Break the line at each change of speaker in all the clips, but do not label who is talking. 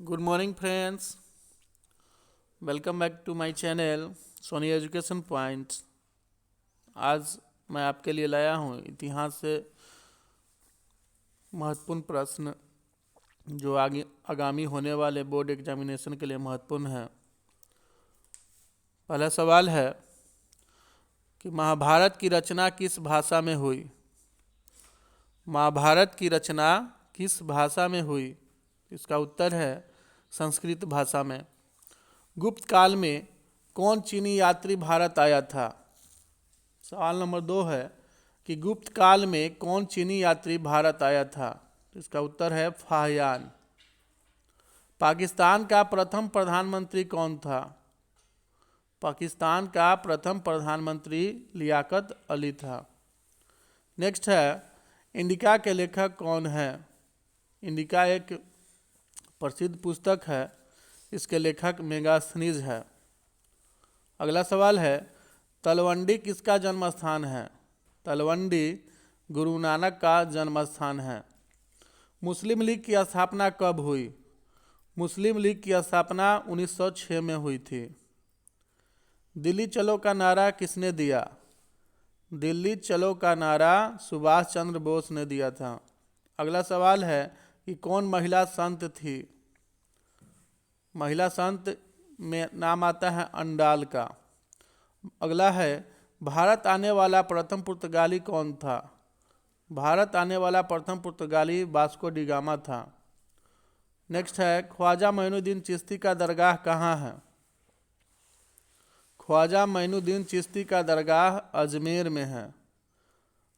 Good morning friends, welcome back to my channel Soni education points. आज मैं आपके लिए लाया हूँ इतिहास से महत्वपूर्ण प्रश्न जो आगे आगामी होने वाले बोर्ड एग्जामिनेशन के लिए महत्वपूर्ण है। पहला सवाल है कि महाभारत की रचना किस भाषा में हुई। महाभारत की रचना किस भाषा में हुई? इसका उत्तर है संस्कृत भाषा में। गुप्त काल में कौन चीनी यात्री भारत आया था? सवाल नंबर 2 है कि गुप्त काल में कौन चीनी यात्री भारत आया था? इसका उत्तर है फाहियान। पाकिस्तान का प्रथम प्रधानमंत्री कौन था? पाकिस्तान का प्रथम प्रधानमंत्री लियाकत अली था। नेक्स्ट है इंडिका के लेखक कौन है? इंडिका एक प्रसिद्ध पुस्तक है, इसके लेखक मेगास्थनीज है। अगला सवाल है तलवंडी किसका जन्म स्थान है? तलवंडी गुरु नानक का जन्म स्थान है। मुस्लिम लीग की स्थापना कब हुई? मुस्लिम लीग की स्थापना 1906 में हुई थी। दिल्ली चलो का नारा किसने दिया? दिल्ली चलो का नारा सुभाष चंद्र बोस ने दिया था। अगला सवाल है कि कौन महिला संत थी? महिला संत में नाम आता है अंडाल का। अगला है भारत आने वाला प्रथम पुर्तगाली कौन था? भारत आने वाला प्रथम पुर्तगाली वास्को डी गामा था। नेक्स्ट है ख्वाजा मोइनुद्दीन चिश्ती का दरगाह कहाँ है? ख्वाजा मोइनुद्दीन चिश्ती का दरगाह अजमेर में है।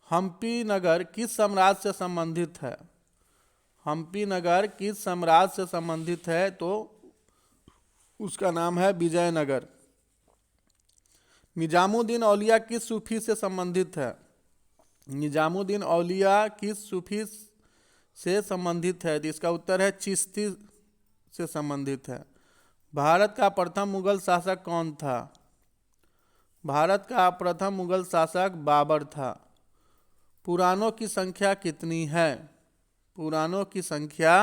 हम्पी नगर किस साम्राज्य से संबंधित है? हम्पी नगर किस साम्राज्य से संबंधित है? तो उसका नाम है विजयनगर। निजामुद्दीन औलिया किस सूफी से संबंधित है? निजामुद्दीन औलिया किस सूफी से संबंधित है? तो इसका उत्तर है चिश्ती से संबंधित है। भारत का प्रथम मुगल शासक कौन था? भारत का प्रथम मुगल शासक बाबर था। पुराणों की संख्या कितनी है? पुराणों की संख्या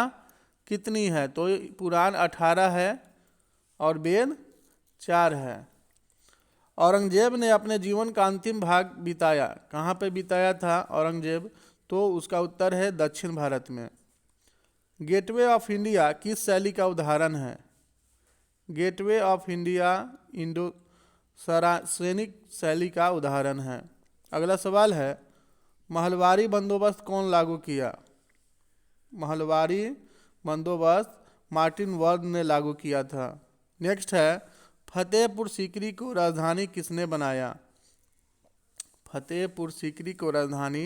कितनी है? तो पुराण 18 है और वेद 4 है। औरंगजेब ने अपने जीवन का अंतिम भाग बिताया कहाँ पे बिताया था औरंगजेब? तो उसका उत्तर है दक्षिण भारत में। गेटवे ऑफ इंडिया किस शैली का उदाहरण है? गेटवे ऑफ इंडिया इंडो सैनिक शैली का उदाहरण है। अगला सवाल है महलवारी बंदोबस्त कौन लागू किया? महलवारी बंदोबस्त मार्टिन वर्द ने लागू किया था। नेक्स्ट है फतेहपुर सीकरी को राजधानी किसने बनाया? फतेहपुर सीकरी को राजधानी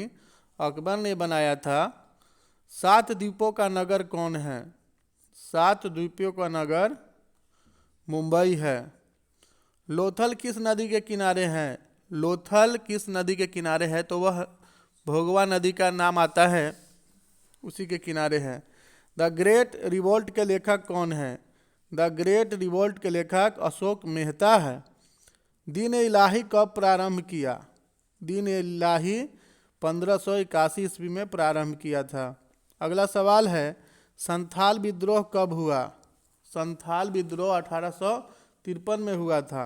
अकबर ने बनाया था। 7 द्वीपों का नगर कौन है? 7 द्वीपों का नगर मुंबई है। लोथल किस नदी के किनारे है? लोथल किस नदी के किनारे है? तो वह भोगवा नदी का नाम आता है, उसी के किनारे है। द ग्रेट रिवोल्ट के लेखक कौन है? द ग्रेट रिवोल्ट के लेखक अशोक मेहता है। दीन इलाही कब प्रारंभ किया? दीन इलाही 1581 ईस्वी में प्रारंभ किया था। अगला सवाल है संथाल विद्रोह कब हुआ? संथाल विद्रोह 1853 में हुआ था।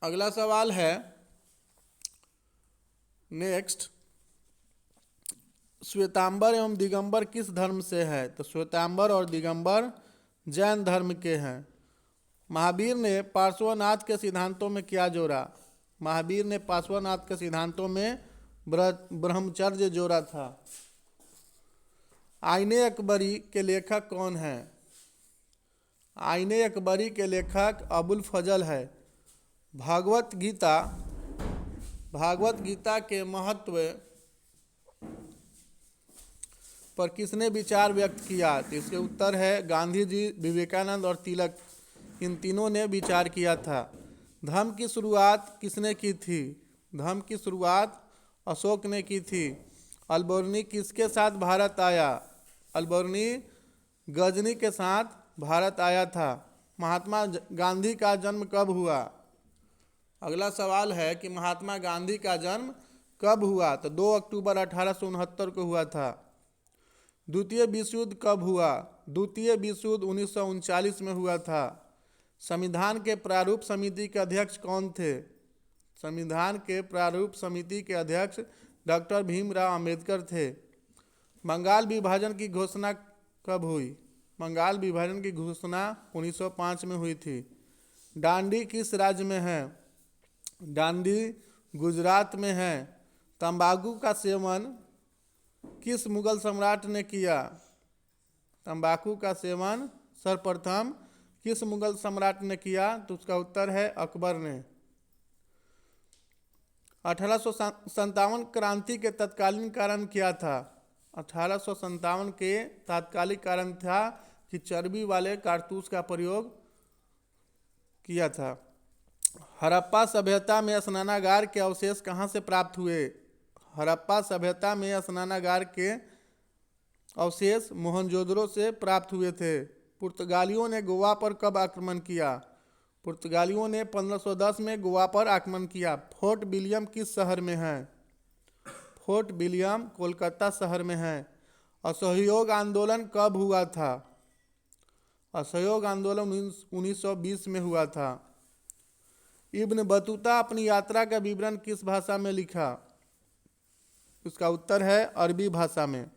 अगला सवाल है नेक्स्ट श्वेतांबर एवं दिगंबर किस धर्म से है? तो श्वेतांबर और दिगंबर जैन धर्म के हैं। महावीर ने पार्श्वनाथ के सिद्धांतों में क्या जोड़ा? महावीर ने पार्श्वनाथ के सिद्धांतों में ब्रह्मचर्य जोड़ा था। आईने अकबरी के लेखक कौन है? आईने अकबरी के लेखक अबुल फजल है। भागवत गीता के महत्व पर किसने विचार व्यक्त किया? तो इसके उत्तर है गांधी जी, विवेकानंद और तिलक, इन तीनों ने विचार किया था। धर्म की शुरुआत किसने की थी? धर्म की शुरुआत अशोक ने की थी। अलबर्नी किसके साथ भारत आया? अलबर्नी गजनी के साथ भारत आया था। महात्मा गांधी का जन्म कब हुआ? अगला सवाल है कि महात्मा गांधी का जन्म कब हुआ? तो 2 अक्टूबर 1869 को हुआ था। द्वितीय विश्व युद्ध कब हुआ? द्वितीय विश्व युद्ध 1939 में हुआ था। संविधान के प्रारूप समिति के अध्यक्ष कौन थे? संविधान के प्रारूप समिति के अध्यक्ष डॉक्टर भीमराव अंबेडकर थे। बंगाल विभाजन की घोषणा कब हुई? बंगाल विभाजन की घोषणा 1905 में हुई थी। डांडी किस राज्य में है? डांडी गुजरात में है। तंबाकू का सेवन किस मुगल सम्राट ने किया? तंबाकू का सेवन सर्वप्रथम किस मुगल सम्राट ने किया? तो उसका उत्तर है अकबर ने। 1857 क्रांति के तत्कालीन कारण क्या था? 1857 के तात्कालिक कारण था कि चर्बी वाले कारतूस का प्रयोग किया था। हड़प्पा सभ्यता में स्नानागार के अवशेष कहाँ से प्राप्त हुए? हड़प्पा सभ्यता में स्नानागार के अवशेष मोहनजोदड़ो से प्राप्त हुए थे। पुर्तगालियों ने गोवा पर कब आक्रमण किया? पुर्तगालियों ने 1510 में गोवा पर आक्रमण किया। फोर्ट विलियम किस शहर में है? फोर्ट विलियम कोलकाता शहर में है। असहयोग आंदोलन कब हुआ था? असहयोग आंदोलन 1920 में हुआ था। इब्न बतूता अपनी यात्रा का विवरण किस भाषा में लिखा? उसका उत्तर है अरबी भाषा में।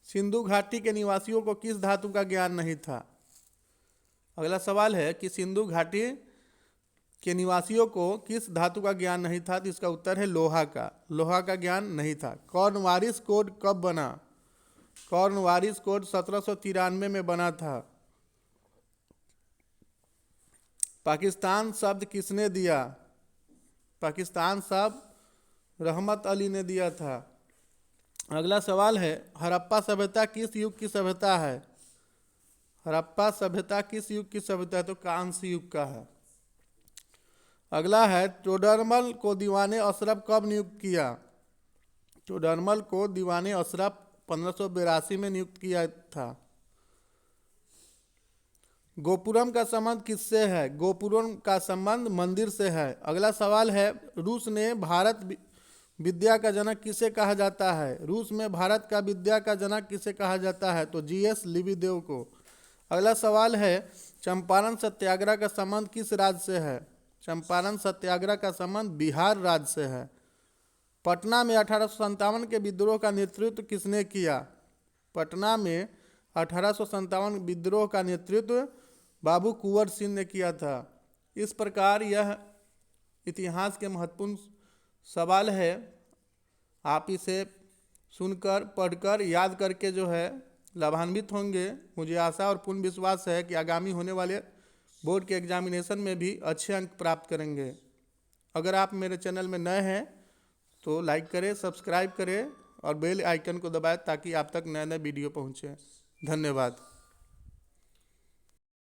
सिंधु घाटी के निवासियों को किस धातु का ज्ञान नहीं था? अगला सवाल है कि सिंधु घाटी के निवासियों को किस धातु का ज्ञान नहीं था? तो इसका उत्तर है लोहा का। लोहा का ज्ञान नहीं था। कॉर्नवालिस कोड कब बना? कॉर्नवालिस कोड 1793 में बना था। पाकिस्तान शब्द किसने दिया? पाकिस्तान शब्द रहमत अली ने दिया था। अगला सवाल है हड़प्पा सभ्यता किस युग की सभ्यता है? हड़प्पा सभ्यता किस युग की सभ्यता है? तो कांस्य युग का है। अगला है टोडरमल को दीवाने अशरफ कब नियुक्त किया? टोडरमल को दीवाने अशरफ 1582 में नियुक्त किया था। गोपुरम का संबंध किससे है? गोपुरम का संबंध मंदिर से है। अगला सवाल है रूस ने भारत विद्या का जनक किसे कहा जाता है? रूस में भारत का विद्या का जनक किसे कहा जाता है? तो जीएस लिबिदेव को। अगला सवाल है चंपारण सत्याग्रह का संबंध किस राज्य से है? चंपारण सत्याग्रह का संबंध बिहार राज्य से है। पटना में 1857 के विद्रोह का नेतृत्व किसने किया? पटना में 1857 विद्रोह का नेतृत्व बाबू कुंवर सिंह ने किया था। इस प्रकार यह इतिहास के महत्वपूर्ण सवाल है। आप इसे सुनकर पढ़कर याद करके जो है लाभान्वित होंगे। मुझे आशा और पूर्ण विश्वास है कि आगामी होने वाले बोर्ड के एग्जामिनेशन में भी अच्छे अंक प्राप्त करेंगे। अगर आप मेरे चैनल में नए हैं तो लाइक करें, सब्सक्राइब करें और बेल आइकन को दबाएं ताकि आप तक नए नए वीडियो पहुँचे। धन्यवाद।